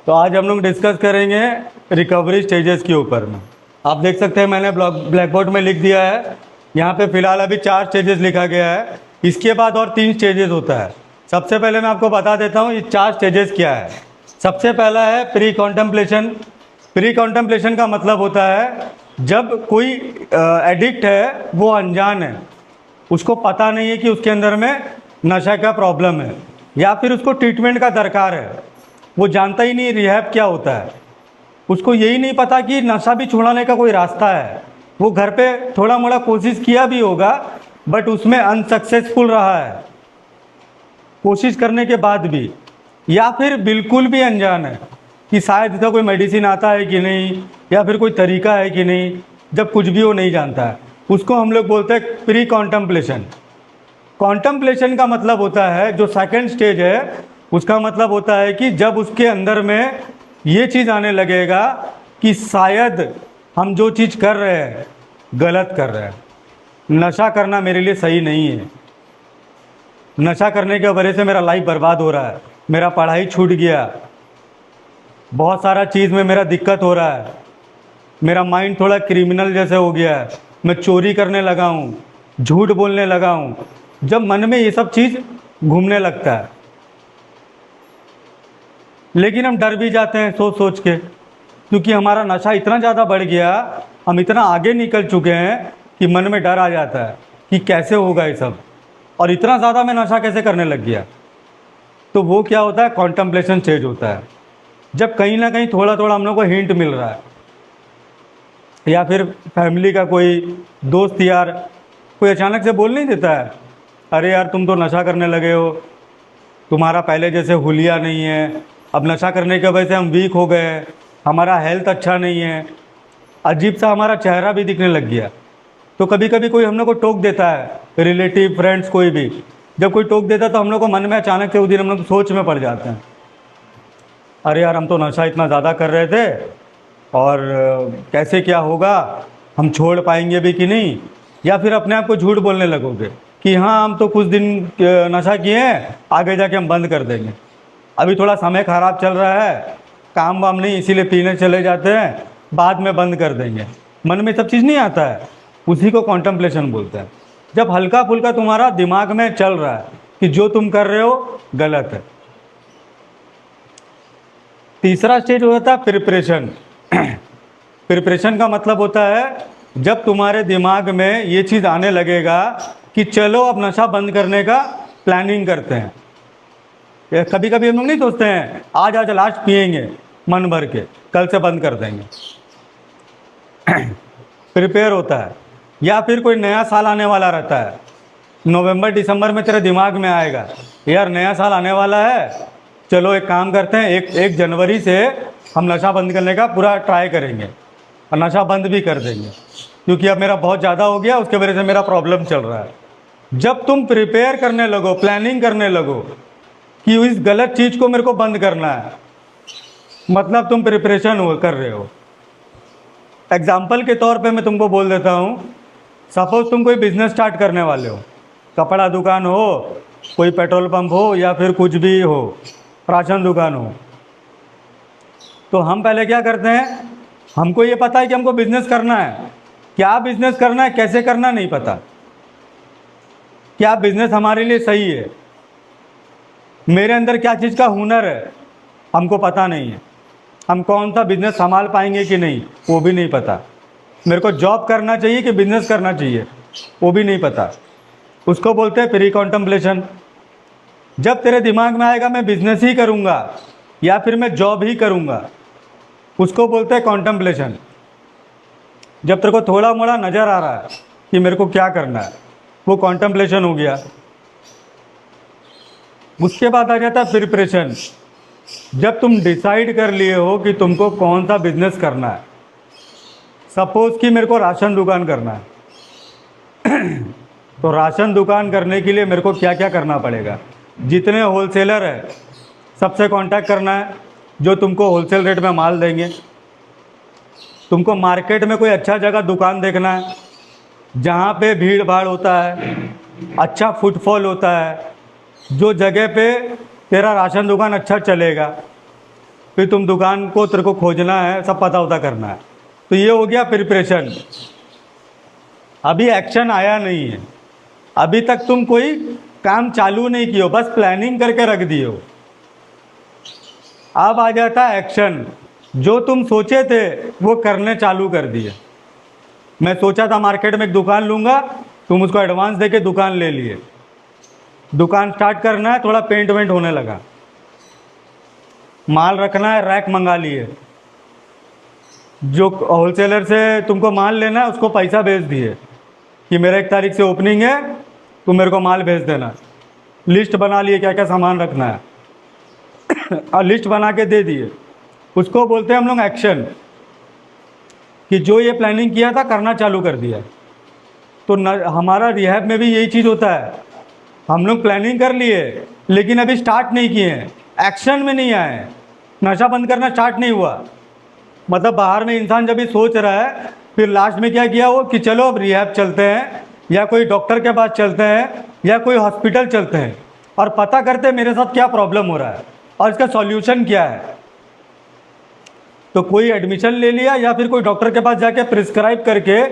तो आज हम लोग डिस्कस करेंगे रिकवरी स्टेजेस के ऊपर में। आप देख सकते हैं मैंने ब्लैक बोर्ड में लिख दिया है। यहाँ पे फिलहाल अभी 4 स्टेजेस लिखा गया है। इसके बाद और 3 स्टेजेस होता है। सबसे पहले मैं आपको बता देता हूँ ये 4 स्टेजेस क्या है। सबसे पहला है प्री कॉन्टेम्पलेशन। प्री कॉन्टेम्पलेशन का मतलब होता है जब कोई एडिक्ट है, वो अनजान है, उसको पता नहीं है कि उसके अंदर में नशा का प्रॉब्लम है या फिर उसको ट्रीटमेंट का दरकार है। वो जानता ही नहीं रिहैब क्या होता है, उसको यही नहीं पता कि नशा भी छुड़ाने का कोई रास्ता है। वो घर पे थोड़ा मोड़ा कोशिश किया भी होगा बट उसमें अनसक्सेसफुल रहा है कोशिश करने के बाद भी, या फिर बिल्कुल भी अनजान है कि शायद इसका कोई मेडिसिन आता है कि नहीं या फिर कोई तरीका है कि नहीं। जब कुछ भी वो नहीं जानता है उसको हम लोग बोलते हैं प्री कॉन्टेम्पलेशन। कॉन्टेम्पलेशन का मतलब होता है जो सेकंड स्टेज है, उसका मतलब होता है कि जब उसके अंदर में ये चीज़ आने लगेगा कि शायद हम जो चीज़ कर रहे हैं गलत कर रहे हैं, नशा करना मेरे लिए सही नहीं है, नशा करने की वजह से मेरा लाइफ बर्बाद हो रहा है, मेरा पढ़ाई छूट गया, बहुत सारा चीज़ में मेरा दिक्कत हो रहा है, मेरा माइंड थोड़ा क्रिमिनल जैसे हो गया है, मैं चोरी करने लगा हूँ, झूठ बोलने लगा हूँ। जब मन में ये सब चीज़ घूमने लगता है, लेकिन हम डर भी जाते हैं सोच सोच के, क्योंकि हमारा नशा इतना ज़्यादा बढ़ गया, हम इतना आगे निकल चुके हैं कि मन में डर आ जाता है कि कैसे होगा ये सब, और इतना ज़्यादा मैं नशा कैसे करने लग गया। तो वो क्या होता है, कॉन्टेम्पलेशन स्टेज होता है। जब कहीं ना कहीं थोड़ा थोड़ा हम लोग को हिंट मिल रहा है, या फिर फैमिली का कोई दोस्त यार कोई अचानक से बोल नहीं देता है, अरे यार तुम तो नशा करने लगे हो, तुम्हारा पहले जैसे हुलिया नहीं है, अब नशा करने की वजह से हम वीक हो गए, हमारा हेल्थ अच्छा नहीं है, अजीब सा हमारा चेहरा भी दिखने लग गया। तो कभी कभी कोई हम लोग को टोक देता है, रिलेटिव फ्रेंड्स कोई भी जब कोई टोक देता है तो हम लोग को मन में अचानक से उस दिन हम लोग सोच में पड़ जाते हैं, अरे यार हम तो नशा इतना ज़्यादा कर रहे थे और कैसे क्या होगा, हम छोड़ पाएंगे भी कि नहीं। या फिर अपने आप को झूठ बोलने लगोगे कि हाँ हम तो कुछ दिन नशा किए हैं, आगे जाके हम बंद कर देंगे, अभी थोड़ा समय ख़राब चल रहा है, काम वाम नहीं इसीलिए पीने चले जाते हैं, बाद में बंद कर देंगे। मन में सब चीज़ नहीं आता है, उसी को कॉन्टेम्पलेशन बोलते हैं। जब हल्का फुल्का तुम्हारा दिमाग में चल रहा है कि जो तुम कर रहे हो गलत है। तीसरा स्टेज होता है प्रिपरेशन। प्रिपरेशन का मतलब होता है जब तुम्हारे दिमाग में ये चीज़ आने लगेगा कि चलो अब नशा बंद करने का प्लानिंग करते हैं। कभी कभी हम लोग नहीं सोचते हैं आज आज लास्ट पिएंगे मन भर के, कल से बंद कर देंगे। प्रिपेयर होता है। या फिर कोई नया साल आने वाला रहता है, नवंबर दिसंबर में तेरे दिमाग में आएगा यार नया साल आने वाला है, चलो एक काम करते हैं, एक जनवरी से हम नशा बंद करने का पूरा ट्राई करेंगे और नशा बंद भी कर देंगे, क्योंकि अब मेरा बहुत ज़्यादा हो गया, उसके वजह से मेरा प्रॉब्लम चल रहा है। जब तुम प्रिपेयर करने लगो, प्लानिंग करने लगो कि इस गलत चीज़ को मेरे को बंद करना है, मतलब तुम प्रिपरेशन कर रहे हो। एग्जाम्पल के तौर पे मैं तुमको बोल देता हूँ, सपोज तुम कोई बिज़नेस स्टार्ट करने वाले हो, कपड़ा दुकान हो, कोई पेट्रोल पंप हो, या फिर कुछ भी हो, राशन दुकान हो। तो हम पहले क्या करते हैं, हमको ये पता है कि हमको बिज़नेस करना है, क्या बिज़नेस करना है कैसे करना नहीं पता, क्या बिज़नेस हमारे लिए सही है, मेरे अंदर क्या चीज़ का हुनर है हमको पता नहीं है, हम कौन सा बिज़नेस संभाल पाएंगे कि नहीं वो भी नहीं पता, मेरे को जॉब करना चाहिए कि बिज़नेस करना चाहिए वो भी नहीं पता। उसको बोलते हैं प्री कॉन्टेम्पलेशन। जब तेरे दिमाग में आएगा मैं बिज़नेस ही करूँगा या फिर मैं जॉब ही करूँगा, उसको बोलते हैं कॉन्टेम्पलेशन। जब तेरे को थोड़ा मोड़ा नज़र आ रहा है कि मेरे को क्या करना है, वो कॉन्टेम्पलेशन हो गया। उसके बाद आ जाता है प्रिपरेशन। जब तुम डिसाइड कर लिए हो कि तुमको कौन सा बिजनेस करना है, सपोज कि मेरे को राशन दुकान करना है तो राशन दुकान करने के लिए मेरे को क्या क्या करना पड़ेगा, जितने होलसेलर है सबसे कांटेक्ट करना है जो तुमको होलसेल रेट में माल देंगे। तुमको मार्केट में कोई अच्छा जगह दुकान देखना है जहाँ पे भीड़ भाड़ होता है, अच्छा फुटफॉल होता है, जो जगह पे तेरा राशन दुकान अच्छा चलेगा। फिर तुम दुकान को तेरे को खोजना है, सब पता होता करना है। तो ये हो गया प्रिपरेशन। अभी एक्शन आया नहीं है, अभी तक तुम कोई काम चालू नहीं किए हो, बस प्लानिंग करके रख दिए हो। अब आ जाता है एक्शन। जो तुम सोचे थे वो करने चालू कर दिए। मैं सोचा था मार्केट में एक दुकान लूँगा, तुम उसको एडवांस देके दुकान ले लिए। दुकान स्टार्ट करना है, थोड़ा पेंट वेंट होने लगा, माल रखना है, रैक मंगा लिए। जो होलसेलर से तुमको माल लेना है उसको पैसा भेज दिए कि मेरा 1 तारीख से ओपनिंग है, तुम मेरे को माल भेज देना। लिस्ट बना लिए क्या क्या सामान रखना है और लिस्ट बना के दे दिए। उसको बोलते हैं हम लोग एक्शन, कि जो ये प्लानिंग किया था करना चालू कर दिया। तो हमारा रिहैब में भी यही चीज़ होता है, हम लोग प्लानिंग कर लिए लेकिन अभी स्टार्ट नहीं किए हैं, एक्शन में नहीं आए, नशा बंद करना स्टार्ट नहीं हुआ। मतलब बाहर में इंसान जब भी सोच रहा है, फिर लास्ट में क्या किया वो कि चलो अब रिहैब चलते हैं, या कोई डॉक्टर के पास चलते हैं, या कोई हॉस्पिटल चलते हैं और पता करते हैं मेरे साथ क्या प्रॉब्लम हो रहा है और इसका सॉल्यूशन क्या है। तो कोई एडमिशन ले लिया या फिर कोई डॉक्टर के पास जाके प्रिस्क्राइब करके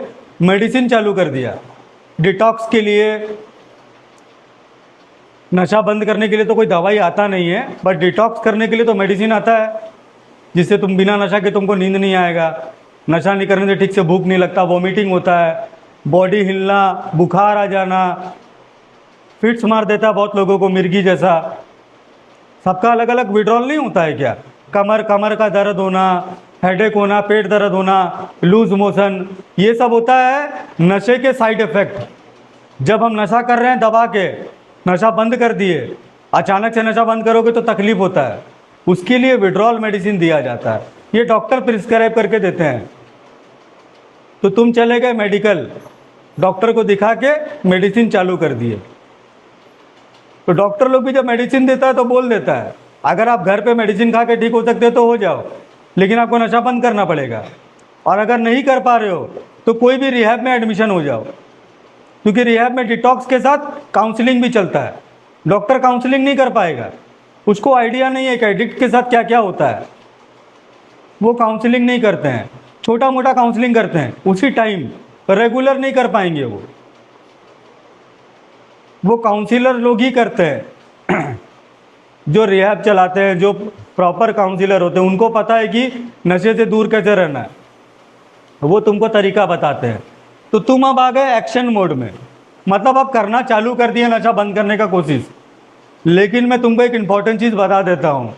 मेडिसिन चालू कर दिया डिटॉक्स के लिए। नशा बंद करने के लिए तो कोई दवाई आता नहीं है, बट डिटॉक्स करने के लिए तो मेडिसिन आता है, जिससे तुम बिना नशा के तुमको नींद नहीं आएगा। नशा नहीं करने से ठीक से भूख नहीं लगता, वॉमिटिंग होता है, बॉडी हिलना, बुखार आ जाना, फिट्स मार देता है बहुत लोगों को, मिर्गी जैसा। सबका अलग अलग विड्रॉल नहीं होता है क्या? कमर का दर्द होना, हेडेक होना, पेट दर्द होना, लूज मोशन, ये सब होता है नशे के साइड इफ़ेक्ट। जब हम नशा कर रहे हैं दबा के, नशा बंद कर दिए, अचानक से नशा बंद करोगे तो तकलीफ होता है, उसके लिए विड्रॉल मेडिसिन दिया जाता है, ये डॉक्टर प्रिस्क्राइब करके देते हैं। तो तुम चले गए मेडिकल, डॉक्टर को दिखा के मेडिसिन चालू कर दिए। तो डॉक्टर लोग भी जब मेडिसिन देता है तो बोल देता है अगर आप घर पे मेडिसिन खा के ठीक हो सकते तो हो जाओ, लेकिन आपको नशा बंद करना पड़ेगा। और अगर नहीं कर पा रहे हो तो कोई भी रिहैब में एडमिशन हो जाओ, क्योंकि रिहैब में डिटॉक्स के साथ काउंसलिंग भी चलता है। डॉक्टर काउंसलिंग नहीं कर पाएगा, उसको आइडिया नहीं है कि एडिक्ट के साथ क्या क्या होता है, वो काउंसलिंग नहीं करते हैं, छोटा मोटा काउंसलिंग करते हैं उसी टाइम, रेगुलर नहीं कर पाएंगे। वो काउंसलर लोग ही करते हैं जो रिहैब चलाते हैं, जो प्रॉपर काउंसलर होते हैं, उनको पता है कि नशे से दूर कैसे रहना है, वो तुमको तरीका बताते हैं। तो तुम अब आ गए एक्शन मोड में, मतलब अब करना चालू कर दिया नशा बंद करने का कोशिश। लेकिन मैं तुमको एक इम्पॉर्टेंट चीज़ बता देता हूँ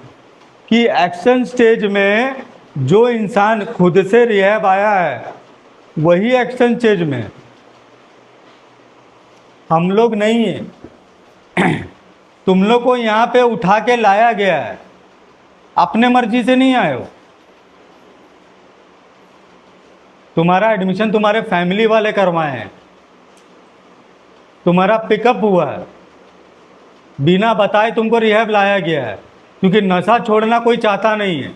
कि एक्शन स्टेज में जो इंसान खुद से रिहैब आया है वही एक्शन स्टेज में, हम लोग नहीं है। तुम लोग को यहाँ पे उठा के लाया गया है, अपने मर्जी से नहीं आए हो। तुम्हारा एडमिशन तुम्हारे फैमिली वाले करवाए हैं, तुम्हारा पिकअप हुआ है, बिना बताए तुमको रिहैब लाया गया है, क्योंकि नशा छोड़ना कोई चाहता नहीं है।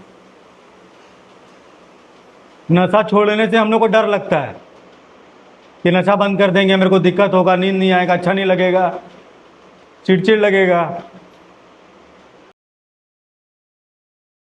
नशा छोड़ने से हम लोग को डर लगता है कि नशा बंद कर देंगे मेरे को दिक्कत होगा, नींद नहीं आएगा, अच्छा नहीं लगेगा, चिड़चिड़ लगेगा।